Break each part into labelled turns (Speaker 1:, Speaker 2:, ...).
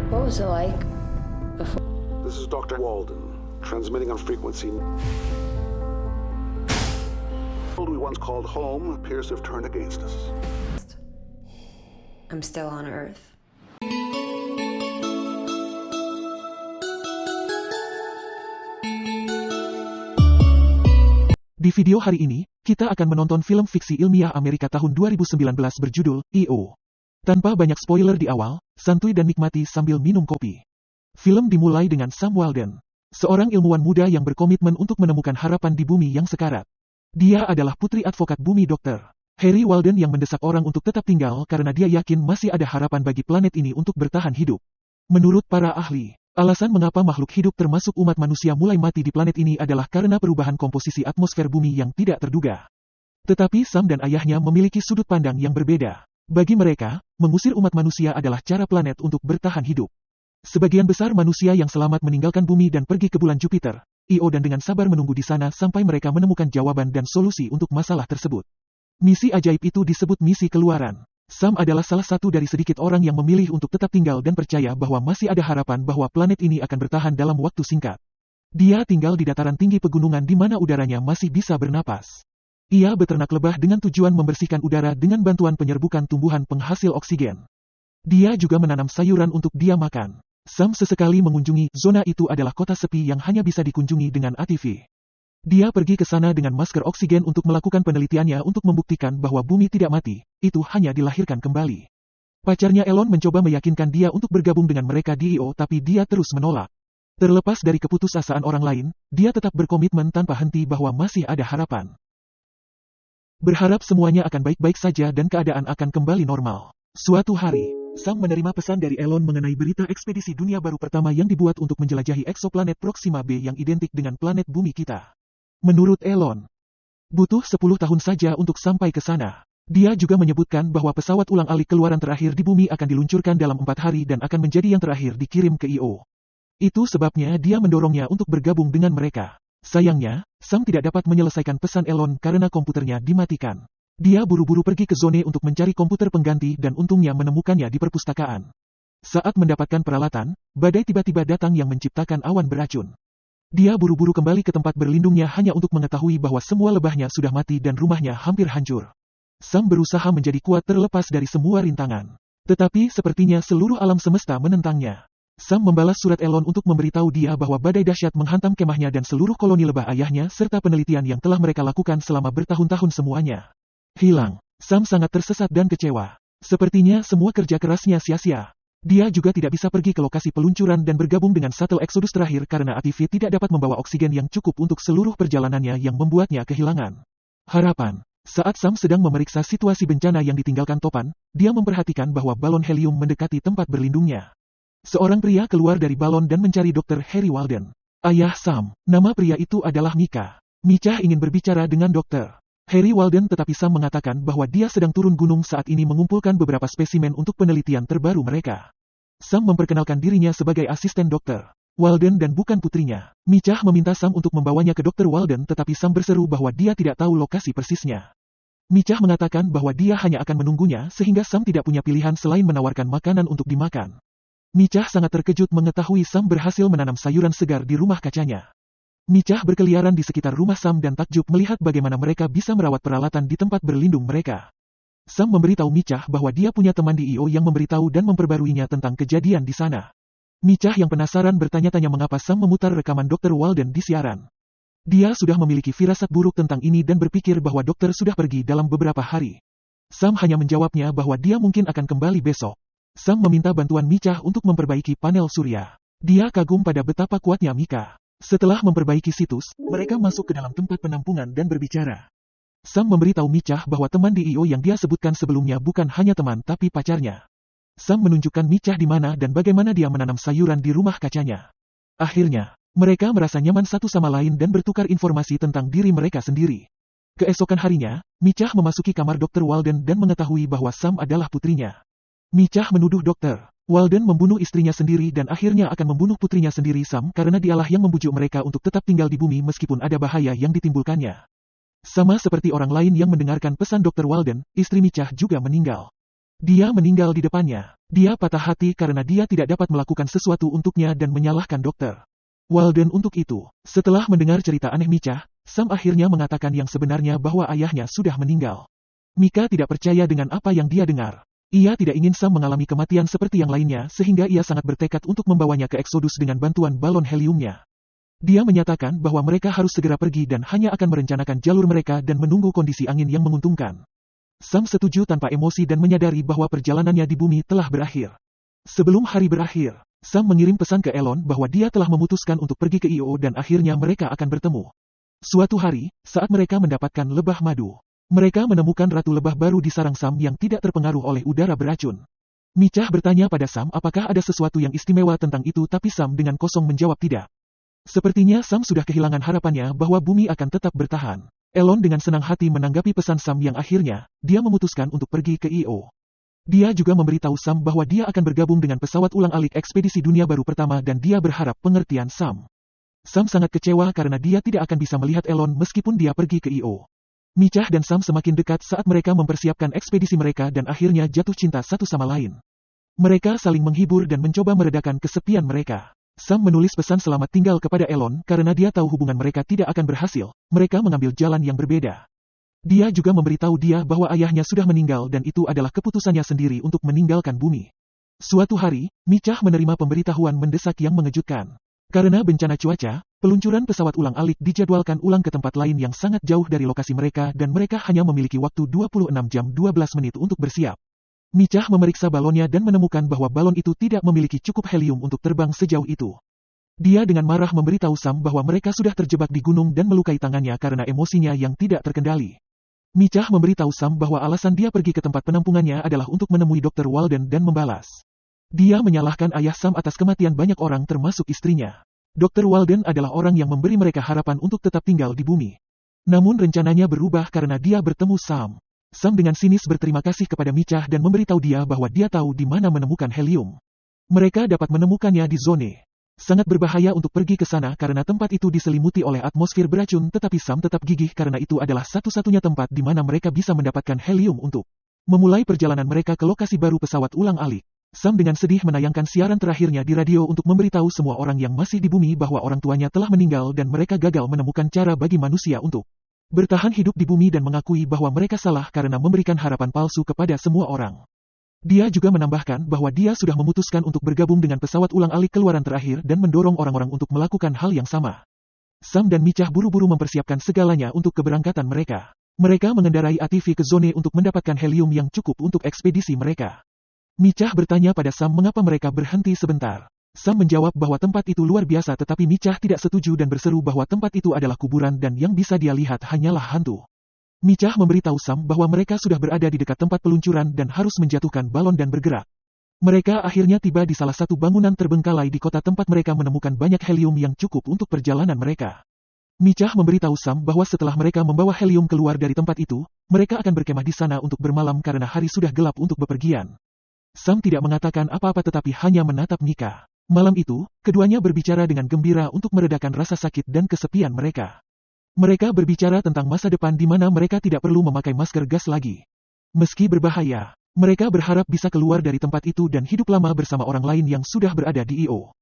Speaker 1: What was it like before?
Speaker 2: This is Dr. Walden, transmitting on frequency. The world we once called home appears to have turned against us.
Speaker 1: I'm still on Earth.
Speaker 3: Di video hari ini, kita akan menonton film fiksi ilmiah Amerika tahun 2019 berjudul E.O. Tanpa banyak spoiler di awal, santuy dan nikmati sambil minum kopi. Film dimulai dengan Sam Walden, seorang ilmuwan muda yang berkomitmen untuk menemukan harapan di bumi yang sekarat. Dia adalah putri advokat bumi Dr. Harry Walden yang mendesak orang untuk tetap tinggal karena dia yakin masih ada harapan bagi planet ini untuk bertahan hidup. Menurut para ahli, alasan mengapa makhluk hidup termasuk umat manusia mulai mati di planet ini adalah karena perubahan komposisi atmosfer bumi yang tidak terduga. Tetapi Sam dan ayahnya memiliki sudut pandang yang berbeda. Bagi mereka, mengusir umat manusia adalah cara planet untuk bertahan hidup. Sebagian besar manusia yang selamat meninggalkan bumi dan pergi ke bulan Jupiter, Io, dan dengan sabar menunggu di sana sampai mereka menemukan jawaban dan solusi untuk masalah tersebut. Misi ajaib itu disebut misi keluaran. Sam adalah salah satu dari sedikit orang yang memilih untuk tetap tinggal dan percaya bahwa masih ada harapan bahwa planet ini akan bertahan dalam waktu singkat. Dia tinggal di dataran tinggi pegunungan di mana udaranya masih bisa bernapas. Ia beternak lebah dengan tujuan membersihkan udara dengan bantuan penyerbukan tumbuhan penghasil oksigen. Dia juga menanam sayuran untuk dia makan. Sam sesekali mengunjungi zona itu adalah kota sepi yang hanya bisa dikunjungi dengan ATV. Dia pergi ke sana dengan masker oksigen untuk melakukan penelitiannya untuk membuktikan bahwa bumi tidak mati, itu hanya dilahirkan kembali. Pacarnya Elon mencoba meyakinkan dia untuk bergabung dengan mereka di Io, tapi dia terus menolak. Terlepas dari keputusasaan orang lain, dia tetap berkomitmen tanpa henti bahwa masih ada harapan. Berharap semuanya akan baik-baik saja dan keadaan akan kembali normal. Suatu hari, Sam menerima pesan dari Elon mengenai berita ekspedisi dunia baru pertama yang dibuat untuk menjelajahi eksoplanet Proxima b yang identik dengan planet bumi kita. Menurut Elon, butuh 10 tahun saja untuk sampai ke sana. Dia juga menyebutkan bahwa pesawat ulang-alik keluaran terakhir di bumi akan diluncurkan dalam 4 hari dan akan menjadi yang terakhir dikirim ke Io. Itu sebabnya dia mendorongnya untuk bergabung dengan mereka. Sayangnya, Sam tidak dapat menyelesaikan pesan Elon karena komputernya dimatikan. Dia buru-buru pergi ke zone untuk mencari komputer pengganti dan untungnya menemukannya di perpustakaan. Saat mendapatkan peralatan, badai tiba-tiba datang yang menciptakan awan beracun. Dia buru-buru kembali ke tempat berlindungnya hanya untuk mengetahui bahwa semua lebahnya sudah mati dan rumahnya hampir hancur. Sam berusaha menjadi kuat terlepas dari semua rintangan. Tetapi sepertinya seluruh alam semesta menentangnya. Sam membalas surat Elon untuk memberitahu dia bahwa badai dahsyat menghantam kemahnya dan seluruh koloni lebah ayahnya serta penelitian yang telah mereka lakukan selama bertahun-tahun semuanya hilang. Sam sangat tersesat dan kecewa. Sepertinya semua kerja kerasnya sia-sia. Dia juga tidak bisa pergi ke lokasi peluncuran dan bergabung dengan shuttle Exodus terakhir karena ATV tidak dapat membawa oksigen yang cukup untuk seluruh perjalanannya yang membuatnya kehilangan harapan. Saat Sam sedang memeriksa situasi bencana yang ditinggalkan topan, dia memperhatikan bahwa balon helium mendekati tempat berlindungnya. Seorang pria keluar dari balon dan mencari Dr. Harry Walden. Ayah Sam, nama pria itu adalah Mika. Mika ingin berbicara dengan Dr. Harry Walden, tetapi Sam mengatakan bahwa dia sedang turun gunung saat ini mengumpulkan beberapa spesimen untuk penelitian terbaru mereka. Sam memperkenalkan dirinya sebagai asisten Dr. Walden dan bukan putrinya. Mika meminta Sam untuk membawanya ke Dr. Walden, tetapi Sam berseru bahwa dia tidak tahu lokasi persisnya. Mika mengatakan bahwa dia hanya akan menunggunya sehingga Sam tidak punya pilihan selain menawarkan makanan untuk dimakan. Mika sangat terkejut mengetahui Sam berhasil menanam sayuran segar di rumah kacanya. Mika berkeliaran di sekitar rumah Sam dan takjub melihat bagaimana mereka bisa merawat peralatan di tempat berlindung mereka. Sam memberitahu Mika bahwa dia punya teman di Io yang memberitahu dan memperbaruinya tentang kejadian di sana. Mika yang penasaran bertanya-tanya mengapa Sam memutar rekaman Dr. Walden di siaran. Dia sudah memiliki firasat buruk tentang ini dan berpikir bahwa dokter sudah pergi dalam beberapa hari. Sam hanya menjawabnya bahwa dia mungkin akan kembali besok. Sam meminta bantuan Mika untuk memperbaiki panel surya. Dia kagum pada betapa kuatnya Mika. Setelah memperbaiki situs, mereka masuk ke dalam tempat penampungan dan berbicara. Sam memberitahu Mika bahwa teman di Io yang dia sebutkan sebelumnya bukan hanya teman tapi pacarnya. Sam menunjukkan Mika di mana dan bagaimana dia menanam sayuran di rumah kacanya. Akhirnya, mereka merasa nyaman satu sama lain dan bertukar informasi tentang diri mereka sendiri. Keesokan harinya, Mika memasuki kamar Dr. Walden dan mengetahui bahwa Sam adalah putrinya. Mika menuduh Dr. Walden membunuh istrinya sendiri dan akhirnya akan membunuh putrinya sendiri Sam karena dialah yang membujuk mereka untuk tetap tinggal di bumi meskipun ada bahaya yang ditimbulkannya. Sama seperti orang lain yang mendengarkan pesan Dr. Walden, istri Mika juga meninggal. Dia meninggal di depannya. Dia patah hati karena dia tidak dapat melakukan sesuatu untuknya dan menyalahkan dokter Walden untuk itu. Setelah mendengar cerita aneh Micah, Sam akhirnya mengatakan yang sebenarnya bahwa ayahnya sudah meninggal. Mika tidak percaya dengan apa yang dia dengar. Ia tidak ingin Sam mengalami kematian seperti yang lainnya sehingga ia sangat bertekad untuk membawanya ke Exodus dengan bantuan balon heliumnya. Dia menyatakan bahwa mereka harus segera pergi dan hanya akan merencanakan jalur mereka dan menunggu kondisi angin yang menguntungkan. Sam setuju tanpa emosi dan menyadari bahwa perjalanannya di bumi telah berakhir. Sebelum hari berakhir, Sam mengirim pesan ke Elon bahwa dia telah memutuskan untuk pergi ke Io dan akhirnya mereka akan bertemu. Suatu hari, saat mereka mendapatkan lebah madu, mereka menemukan ratu lebah baru di sarang Sam yang tidak terpengaruh oleh udara beracun. Micah bertanya pada Sam apakah ada sesuatu yang istimewa tentang itu tapi Sam dengan kosong menjawab tidak. Sepertinya Sam sudah kehilangan harapannya bahwa bumi akan tetap bertahan. Elon dengan senang hati menanggapi pesan Sam yang akhirnya, dia memutuskan untuk pergi ke Io. Dia juga memberitahu Sam bahwa dia akan bergabung dengan pesawat ulang-alik ekspedisi dunia baru pertama dan dia berharap pengertian Sam. Sam sangat kecewa karena dia tidak akan bisa melihat Elon meskipun dia pergi ke Io. Micah dan Sam semakin dekat saat mereka mempersiapkan ekspedisi mereka dan akhirnya jatuh cinta satu sama lain. Mereka saling menghibur dan mencoba meredakan kesepian mereka. Sam menulis pesan selamat tinggal kepada Elon karena dia tahu hubungan mereka tidak akan berhasil, mereka mengambil jalan yang berbeda. Dia juga memberitahu dia bahwa ayahnya sudah meninggal dan itu adalah keputusannya sendiri untuk meninggalkan bumi. Suatu hari, Micah menerima pemberitahuan mendesak yang mengejutkan. Karena bencana cuaca, peluncuran pesawat ulang-alik dijadwalkan ulang ke tempat lain yang sangat jauh dari lokasi mereka dan mereka hanya memiliki waktu 26 jam 12 menit untuk bersiap. Micah memeriksa balonnya dan menemukan bahwa balon itu tidak memiliki cukup helium untuk terbang sejauh itu. Dia dengan marah memberitahu Sam bahwa mereka sudah terjebak di gunung dan melukai tangannya karena emosinya yang tidak terkendali. Micah memberitahu Sam bahwa alasan dia pergi ke tempat penampungannya adalah untuk menemui Dr. Walden dan membalas. Dia menyalahkan ayah Sam atas kematian banyak orang termasuk istrinya. Dr. Walden adalah orang yang memberi mereka harapan untuk tetap tinggal di bumi. Namun rencananya berubah karena dia bertemu Sam. Sam dengan sinis berterima kasih kepada Micah dan memberitahu dia bahwa dia tahu di mana menemukan helium. Mereka dapat menemukannya di zone. Sangat berbahaya untuk pergi ke sana karena tempat itu diselimuti oleh atmosfer beracun tetapi Sam tetap gigih karena itu adalah satu-satunya tempat di mana mereka bisa mendapatkan helium untuk memulai perjalanan mereka ke lokasi baru pesawat ulang-alik. Sam dengan sedih menayangkan siaran terakhirnya di radio untuk memberitahu semua orang yang masih di bumi bahwa orang tuanya telah meninggal dan mereka gagal menemukan cara bagi manusia untuk bertahan hidup di bumi dan mengakui bahwa mereka salah karena memberikan harapan palsu kepada semua orang. Dia juga menambahkan bahwa dia sudah memutuskan untuk bergabung dengan pesawat ulang-alik keluaran terakhir dan mendorong orang-orang untuk melakukan hal yang sama. Sam dan Micah buru-buru mempersiapkan segalanya untuk keberangkatan mereka. Mereka mengendarai ATV ke zone untuk mendapatkan helium yang cukup untuk ekspedisi mereka. Micah bertanya pada Sam mengapa mereka berhenti sebentar. Sam menjawab bahwa tempat itu luar biasa tetapi Micah tidak setuju dan berseru bahwa tempat itu adalah kuburan dan yang bisa dia lihat hanyalah hantu. Micah memberitahu Sam bahwa mereka sudah berada di dekat tempat peluncuran dan harus menjatuhkan balon dan bergerak. Mereka akhirnya tiba di salah satu bangunan terbengkalai di kota tempat mereka menemukan banyak helium yang cukup untuk perjalanan mereka. Micah memberitahu Sam bahwa setelah mereka membawa helium keluar dari tempat itu, mereka akan berkemah di sana untuk bermalam karena hari sudah gelap untuk bepergian. Sam tidak mengatakan apa-apa tetapi hanya menatap Micah. Malam itu, keduanya berbicara dengan gembira untuk meredakan rasa sakit dan kesepian mereka. Mereka berbicara tentang masa depan di mana mereka tidak perlu memakai masker gas lagi. Meski berbahaya, mereka berharap bisa keluar dari tempat itu dan hidup lama bersama orang lain yang sudah berada di Io.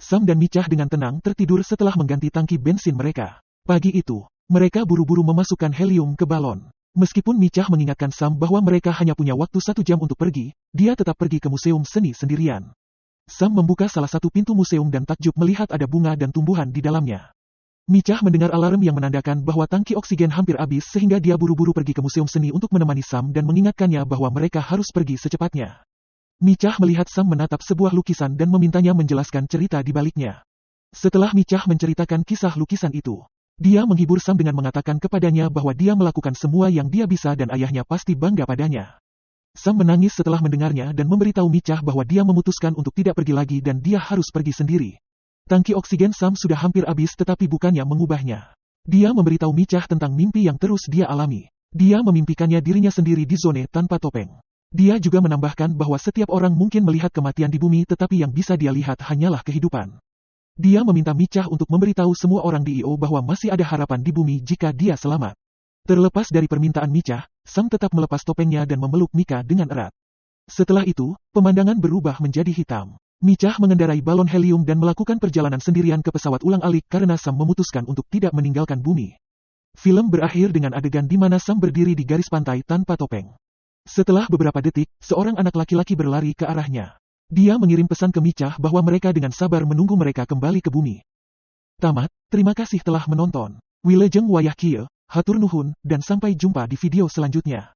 Speaker 3: Sam dan Micah dengan tenang tertidur setelah mengganti tangki bensin mereka. Pagi itu, mereka buru-buru memasukkan helium ke balon. Meskipun Micah mengingatkan Sam bahwa mereka hanya punya waktu 1 jam untuk pergi, dia tetap pergi ke museum seni sendirian. Sam membuka salah satu pintu museum dan takjub melihat ada bunga dan tumbuhan di dalamnya. Micah mendengar alarm yang menandakan bahwa tangki oksigen hampir habis sehingga dia buru-buru pergi ke museum seni untuk menemani Sam dan mengingatkannya bahwa mereka harus pergi secepatnya. Micah melihat Sam menatap sebuah lukisan dan memintanya menjelaskan cerita di baliknya. Setelah Micah menceritakan kisah lukisan itu, dia menghibur Sam dengan mengatakan kepadanya bahwa dia melakukan semua yang dia bisa dan ayahnya pasti bangga padanya. Sam menangis setelah mendengarnya dan memberitahu Micah bahwa dia memutuskan untuk tidak pergi lagi dan dia harus pergi sendiri. Tangki oksigen Sam sudah hampir habis tetapi bukannya mengubahnya. Dia memberitahu Micah tentang mimpi yang terus dia alami. Dia memimpikannya dirinya sendiri di zone tanpa topeng. Dia juga menambahkan bahwa setiap orang mungkin melihat kematian di bumi tetapi yang bisa dia lihat hanyalah kehidupan. Dia meminta Micah untuk memberitahu semua orang di Io bahwa masih ada harapan di bumi jika dia selamat. Terlepas dari permintaan Micah, Sam tetap melepas topengnya dan memeluk Micah dengan erat. Setelah itu, pemandangan berubah menjadi hitam. Micah mengendarai balon helium dan melakukan perjalanan sendirian ke pesawat ulang-alik karena Sam memutuskan untuk tidak meninggalkan bumi. Film berakhir dengan adegan di mana Sam berdiri di garis pantai tanpa topeng. Setelah beberapa detik, seorang anak laki-laki berlari ke arahnya. Dia mengirim pesan ke Micah bahwa mereka dengan sabar menunggu mereka kembali ke bumi. Tamat, terima kasih telah menonton. Wilujeng wayah kieu, hatur nuhun, dan sampai jumpa di video selanjutnya.